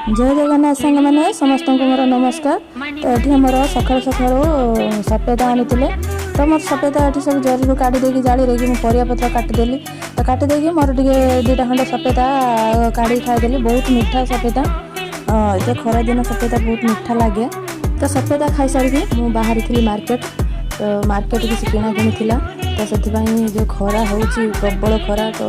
जय जगन्नाथ सांग मैंने समस्त को मोर नमस्कार। तो ये मोर सकाल सकाल सफेदा आनी तो मोर सफेदा ये सब जरी काटी देगी जाली देगी मुझे परिया पत्र काटिदेली। तो काटिदेकी मोर टे दुटा खंड सफेदा काढ़ी खाईदेली। बहुत मीठा सफेदा, ये खरा दिन सफेदा बहुत मीठा लगे। तो सफेदा खाई सारी मुझे बाहरी थी मार्केट। तो मार्केट किसी किना किणी थिला। तो से जो खरा हो प्रबल खरा, तो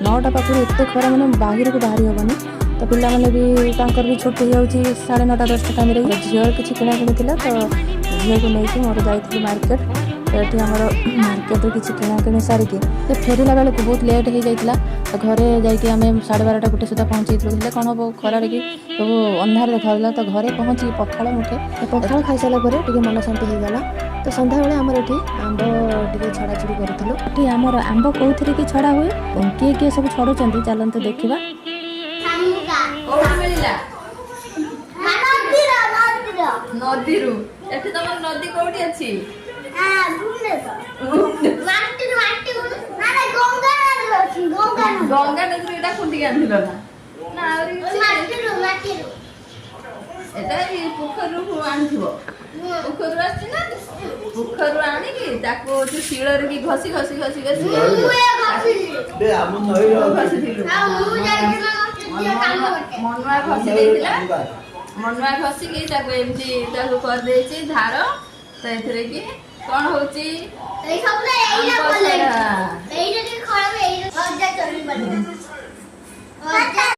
9टा पाखर एत खरा मैंने बाहर को बाहरी हेनी। तो पिला मैंने भी तांकर भी छुट्टी हो 9:30 10टा टाइम झील किसी किना किणी थिला। तो झील को लेकिन मोर जाइए मार्केट। तो ये आमर मार्केट किसी किना किणी सारिकी फेरला बेलू बहुत लेट हो जाता। तो घरे जाइए आम 12:30 1 सुधा पहुँची कौन हम खरार कि सब अंधार देखा। तो घरे पहुँची पखाड़ मुठे पखाड़ खाई सारा टे मन शांति होगला। तो सन्ध्या बेले आमर ये आंब टे छड़ा छुड़ी करूँ। ये आमर आंब कौन कि छड़ा हुए किए किए सब छड़ुंट चलते देखा। नदी नदी कोठी अछि गंगा नदी एटा कुंडी आंधिलो ना आउरी एटा ई पोखरु आंधिबो पोखरु आछि ना पोखरु आनी कि ताको जो शिलर की घसी घसी घसी घसी बे हम नई घसी दिलु मनुआ घसी देथिला मनुआ घसी के ताको एमती ताको कर देछि धार। तो एथरे की कोन होछि एई सब ले एई ना बोले एई जे खराब एई जा चली बन